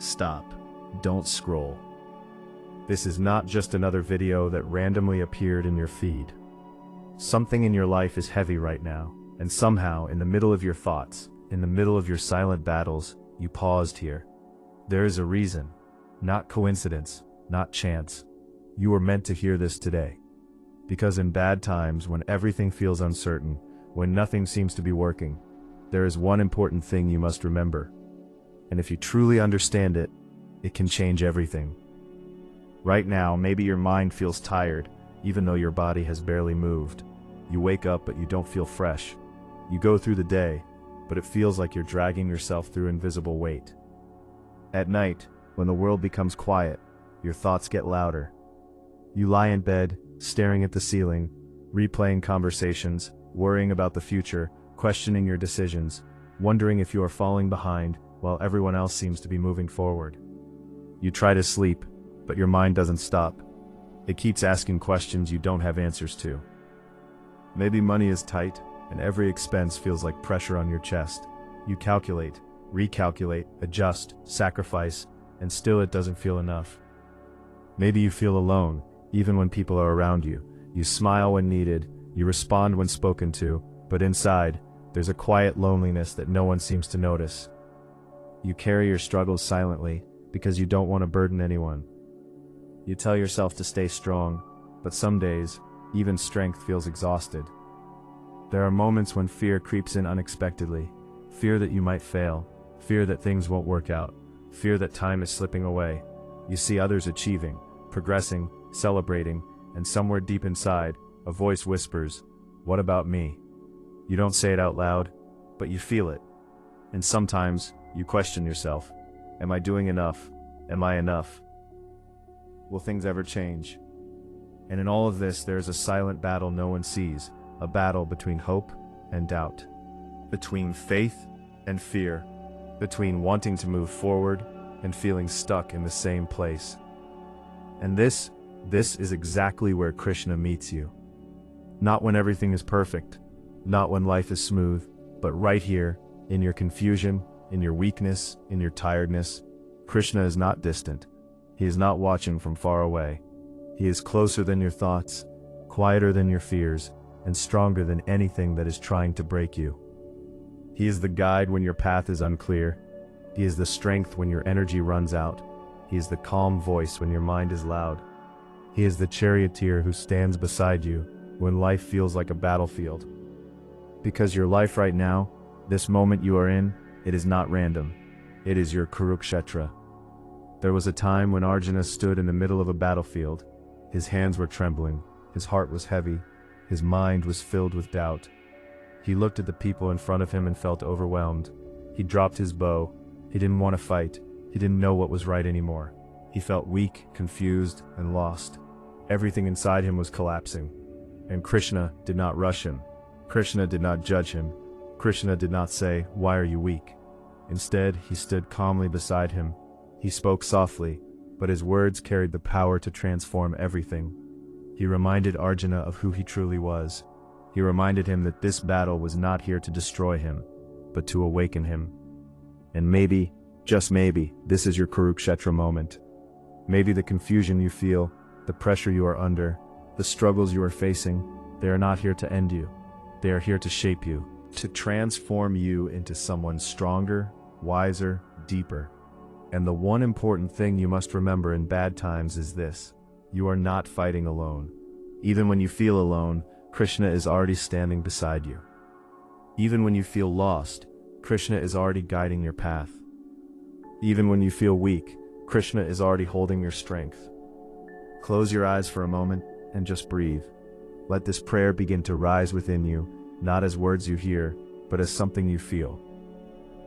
stop. Don't scroll. This is not just another video that randomly appeared in your feed. Something in your life is heavy right now, and somehow, in the middle of your thoughts, in the middle of your silent battles, you paused here. There is a reason, not coincidence, not chance. You were meant to hear this today. Because in bad times, when everything feels uncertain, when nothing seems to be working, there is one important thing you must remember. And if you truly understand it, it can change everything. Right now, maybe your mind feels tired, even though your body has barely moved. You wake up, but you don't feel fresh. You go through the day, but it feels like you're dragging yourself through invisible weight. At night, when the world becomes quiet, your thoughts get louder. You lie in bed, staring at the ceiling, replaying conversations, worrying about the future, questioning your decisions, wondering if you are falling behind while everyone else seems to be moving forward. You try to sleep, but your mind doesn't stop. It keeps asking questions you don't have answers to. Maybe money is tight, and every expense feels like pressure on your chest. You calculate, recalculate, adjust, sacrifice, and still it doesn't feel enough. Maybe you feel alone, even when people are around you. You smile when needed, you respond when spoken to, but inside, there's a quiet loneliness that no one seems to notice. You carry your struggles silently, because you don't want to burden anyone. You tell yourself to stay strong, but some days, even strength feels exhausted. There are moments when fear creeps in unexpectedly. Fear that you might fail, fear that things won't work out, fear that time is slipping away. You see others achieving, progressing, celebrating, and somewhere deep inside, a voice whispers, "What about me?" You don't say it out loud, but you feel it. And sometimes, you question yourself. Am I doing enough? Am I enough? Will things ever change? And in all of this, there is a silent battle no one sees, a battle between hope and doubt, between faith and fear, between wanting to move forward and feeling stuck in the same place. And this is exactly where Krishna meets you. Not when everything is perfect, not when life is smooth, but right here, in your confusion, in your weakness, in your tiredness. Krishna is not distant. He is not watching from far away. He is closer than your thoughts, quieter than your fears, and stronger than anything that is trying to break you. He is the guide when your path is unclear. He is the strength when your energy runs out. He is the calm voice when your mind is loud. He is the charioteer who stands beside you when life feels like a battlefield. Because your life right now, this moment you are in, it is not random. It is your Kurukshetra. There was a time when Arjuna stood in the middle of a battlefield. His hands were trembling, his heart was heavy, his mind was filled with doubt. He looked at the people in front of him and felt overwhelmed. He dropped his bow. He didn't want to fight. He didn't know what was right anymore. He felt weak, confused, and lost. Everything inside him was collapsing. And Krishna did not rush him. Krishna did not judge him. Krishna did not say, "Why are you weak?" Instead, he stood calmly beside him. He spoke softly, but his words carried the power to transform everything. He reminded Arjuna of who he truly was. He reminded him that this battle was not here to destroy him, but to awaken him. And maybe, just maybe, this is your Kurukshetra moment. Maybe the confusion you feel, the pressure you are under, the struggles you are facing, they are not here to end you. They are here to shape you, to transform you into someone stronger, wiser, deeper. And the one important thing you must remember in bad times is this: you are not fighting alone. Even when you feel alone, Krishna is already standing beside you. Even when you feel lost, Krishna is already guiding your path. Even when you feel weak, Krishna is already holding your strength. Close your eyes for a moment and just breathe. Let this prayer begin to rise within you, not as words you hear, but as something you feel.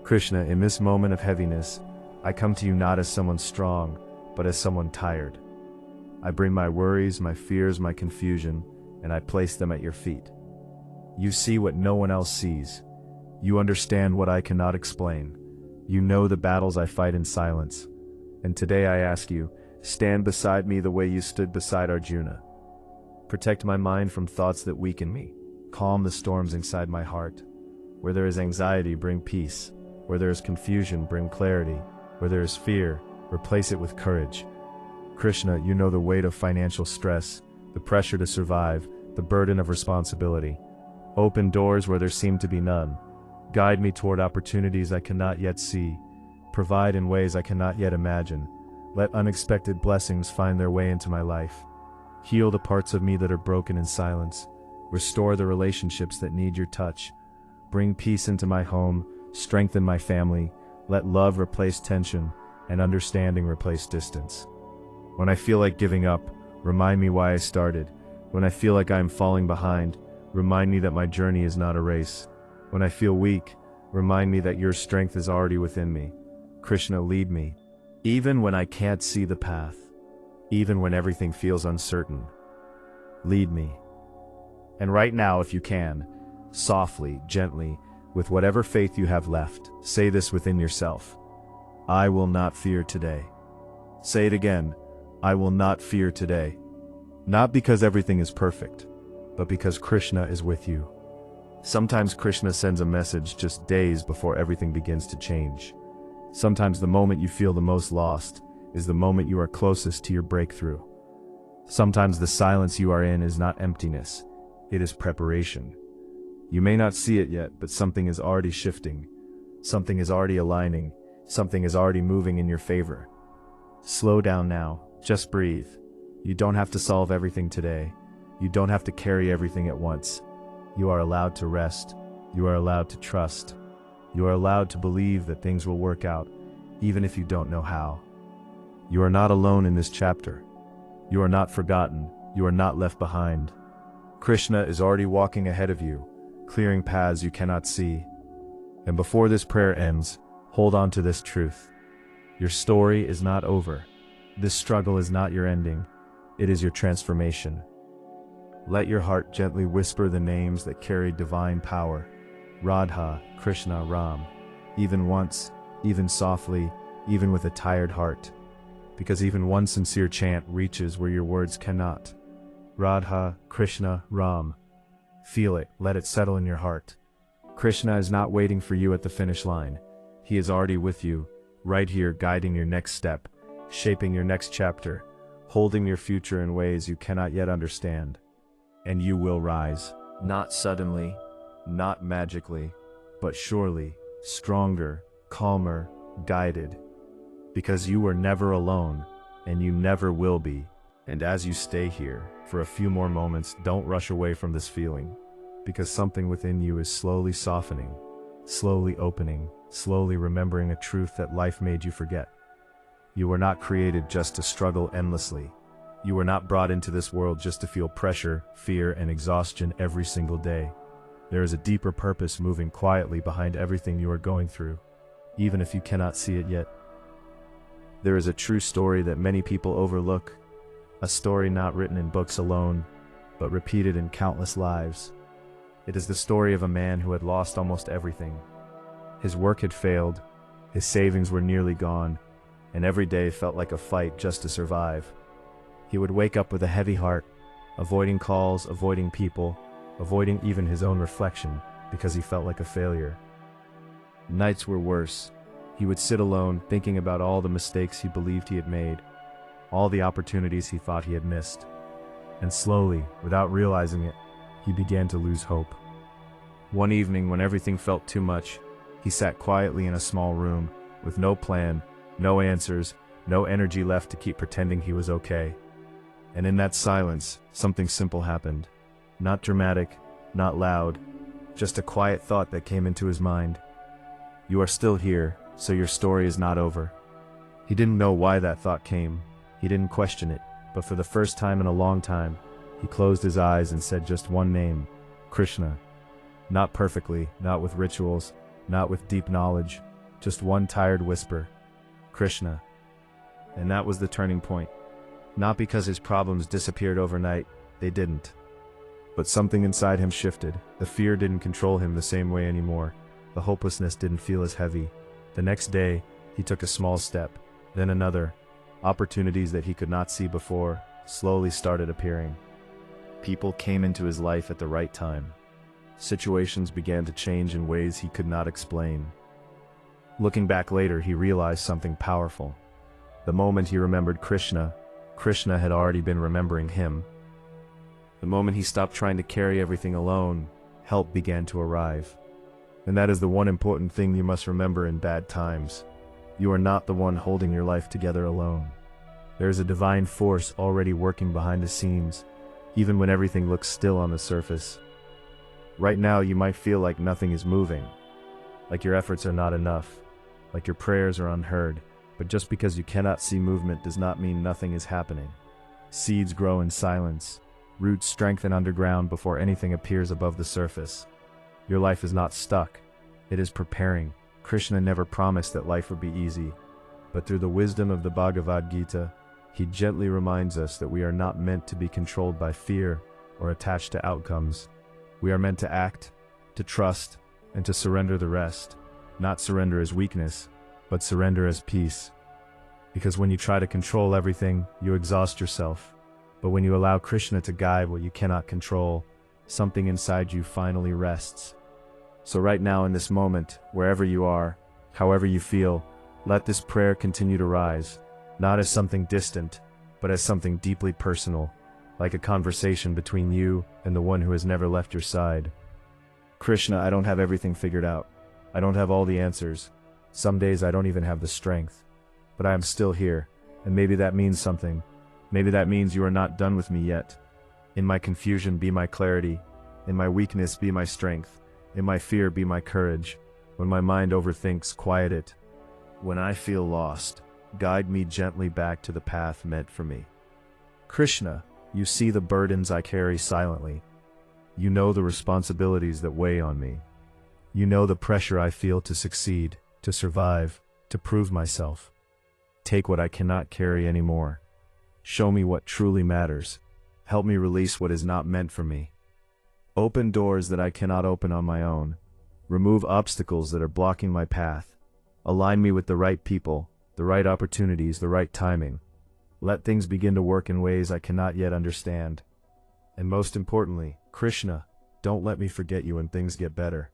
Krishna, in this moment of heaviness, I come to you not as someone strong, but as someone tired. I bring my worries, my fears, my confusion, and I place them at your feet. You see what no one else sees. You understand what I cannot explain. You know the battles I fight in silence. And today I ask you, stand beside me the way you stood beside Arjuna. Protect my mind from thoughts that weaken me. Calm the storms inside my heart. Where there is anxiety, bring peace. Where there is confusion, bring clarity. Where there is fear, replace it with courage. Krishna, you know the weight of financial stress, the pressure to survive, the burden of responsibility. Open doors where there seem to be none. Guide me toward opportunities I cannot yet see. Provide in ways I cannot yet imagine. Let unexpected blessings find their way into my life. Heal the parts of me that are broken in silence. Restore the relationships that need your touch. Bring peace into my home, strengthen my family. Let love replace tension, and understanding replace distance. When I feel like giving up, remind me why I started. When I feel like I am falling behind, remind me that my journey is not a race. When I feel weak, remind me that your strength is already within me. Krishna, lead me. Even when I can't see the path, even when everything feels uncertain, lead me. And right now, if you can, softly, gently, with whatever faith you have left, say this within yourself. I will not fear today. Say it again. I will not fear today. Not because everything is perfect, but because Krishna is with you. Sometimes Krishna sends a message just days before everything begins to change. Sometimes the moment you feel the most lost is the moment you are closest to your breakthrough. Sometimes the silence you are in is not emptiness, it is preparation. You may not see it yet, but something is already shifting. Something is already aligning. Something is already moving in your favor. Slow down now. Just breathe. You don't have to solve everything today. You don't have to carry everything at once. You are allowed to rest. You are allowed to trust. You are allowed to believe that things will work out, even if you don't know how. You are not alone in this chapter. You are not forgotten. You are not left behind. Krishna is already walking ahead of you, clearing paths you cannot see. And before this prayer ends, hold on to this truth. Your story is not over. This struggle is not your ending. It is your transformation. Let your heart gently whisper the names that carry divine power. Radha, Krishna, Ram. Even once, even softly, even with a tired heart. Because even one sincere chant reaches where your words cannot. Radha, Krishna, Ram. Feel it, let it settle in your heart. Krishna is not waiting for you at the finish line. He is already with you, right here, guiding your next step, shaping your next chapter, holding your future in ways you cannot yet understand. And you will rise, not suddenly, not magically, but surely, stronger, calmer, guided. Because you were never alone, and you never will be. And as you stay here, for a few more moments, don't rush away from this feeling. Because something within you is slowly softening, slowly opening, slowly remembering a truth that life made you forget. You were not created just to struggle endlessly. You were not brought into this world just to feel pressure, fear, and exhaustion every single day. There is a deeper purpose moving quietly behind everything you are going through, even if you cannot see it yet. There is a true story that many people overlook, a story not written in books alone, but repeated in countless lives. It is the story of a man who had lost almost everything. His work had failed, his savings were nearly gone, and every day felt like a fight just to survive. He would wake up with a heavy heart, avoiding calls, avoiding people, avoiding even his own reflection, because he felt like a failure. Nights were worse. He would sit alone, thinking about all the mistakes he believed he had made, all the opportunities he thought he had missed. And slowly, without realizing it, he began to lose hope. One evening, when everything felt too much, he sat quietly in a small room, with no plan, no answers, no energy left to keep pretending he was okay. And in that silence, something simple happened. Not dramatic, not loud, just a quiet thought that came into his mind. You are still here, so your story is not over. He didn't know why that thought came. He didn't question it, but for the first time in a long time, he closed his eyes and said just one name, Krishna. Not perfectly, not with rituals, not with deep knowledge, just one tired whisper, Krishna. And that was the turning point. Not because his problems disappeared overnight, they didn't. But something inside him shifted. The fear didn't control him the same way anymore. The hopelessness didn't feel as heavy. The next day, he took a small step, then another. Opportunities that he could not see before slowly started appearing. People came into his life at the right time. Situations began to change in ways he could not explain. Looking back later, he realized something powerful. The moment he remembered Krishna, Krishna had already been remembering him. The moment he stopped trying to carry everything alone, help began to arrive. And that is the one important thing you must remember in bad times. You are not the one holding your life together alone. There is a divine force already working behind the scenes, even when everything looks still on the surface. Right now you might feel like nothing is moving, like your efforts are not enough, like your prayers are unheard, but just because you cannot see movement does not mean nothing is happening. Seeds grow in silence, roots strengthen underground before anything appears above the surface. Your life is not stuck, it is preparing. Krishna never promised that life would be easy, but through the wisdom of the Bhagavad Gita, he gently reminds us that we are not meant to be controlled by fear or attached to outcomes. We are meant to act, to trust, and to surrender the rest. Not surrender as weakness, but surrender as peace. Because when you try to control everything, you exhaust yourself. But when you allow Krishna to guide what you cannot control, something inside you finally rests. So right now in this moment, wherever you are, however you feel, let this prayer continue to rise, not as something distant, but as something deeply personal, like a conversation between you and the one who has never left your side. Krishna, I don't have everything figured out. I don't have all the answers. Some days I don't even have the strength. But I am still here, and maybe that means something. Maybe that means you are not done with me yet. In my confusion, be my clarity. In my weakness, be my strength. In my fear, be my courage. When my mind overthinks, quiet it. When I feel lost, guide me gently back to the path meant for me. Krishna, you see the burdens I carry silently. You know the responsibilities that weigh on me. You know the pressure I feel to succeed, to survive, to prove myself. Take what I cannot carry anymore. Show me what truly matters. Help me release what is not meant for me. Open doors that I cannot open on my own. Remove obstacles that are blocking my path. Align me with the right people, the right opportunities, the right timing. Let things begin to work in ways I cannot yet understand. And most importantly, Krishna, don't let me forget you when things get better.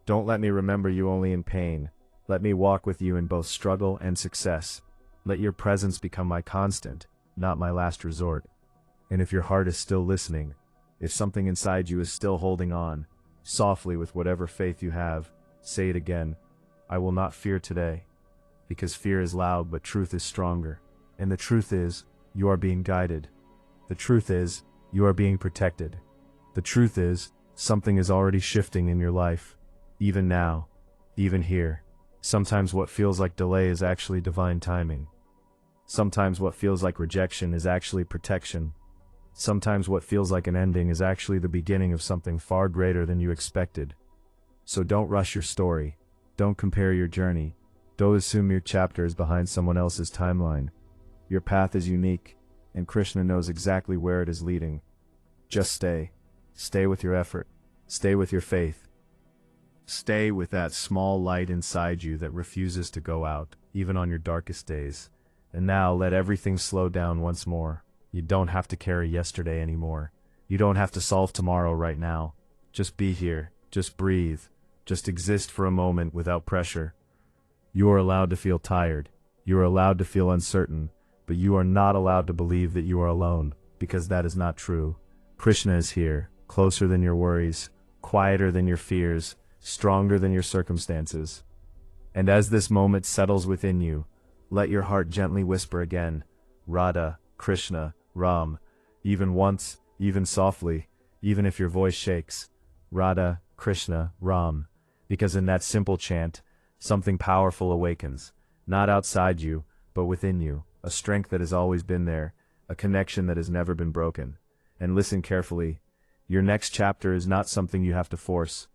Don't let me remember you only in pain. Let me walk with you in both struggle and success. Let your presence become my constant, not my last resort. And if your heart is still listening, if something inside you is still holding on, softly with whatever faith you have, say it again. I will not fear today. Because fear is loud, but truth is stronger. And the truth is, you are being guided. The truth is, you are being protected. The truth is, something is already shifting in your life. Even now, even here. Sometimes what feels like delay is actually divine timing. Sometimes what feels like rejection is actually protection. Sometimes what feels like an ending is actually the beginning of something far greater than you expected. So don't rush your story. Don't compare your journey. Don't assume your chapter is behind someone else's timeline. Your path is unique, and Krishna knows exactly where it is leading. Just stay. Stay with your effort. Stay with your faith. Stay with that small light inside you that refuses to go out, even on your darkest days. And now let everything slow down once more. You don't have to carry yesterday anymore. You don't have to solve tomorrow right now. Just be here. Just breathe. Just exist for a moment without pressure. You are allowed to feel tired. You are allowed to feel uncertain. But you are not allowed to believe that you are alone, because that is not true. Krishna is here, closer than your worries, quieter than your fears, stronger than your circumstances. And as this moment settles within you, let your heart gently whisper again, Radha, Krishna, Ram, even once, even softly, even if your voice shakes, Radha, Krishna, Ram, because in that simple chant, something powerful awakens, not outside you, but within you, a strength that has always been there, a connection that has never been broken. And listen carefully, your next chapter is not something you have to force.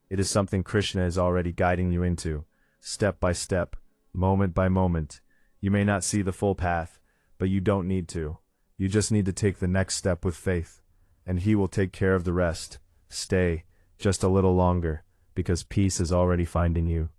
It is something Krishna is already guiding you into, step by step, moment by moment. You may not see the full path, but you don't need to. You just need to take the next step with faith, and He will take care of the rest. Stay just a little longer, because peace is already finding you.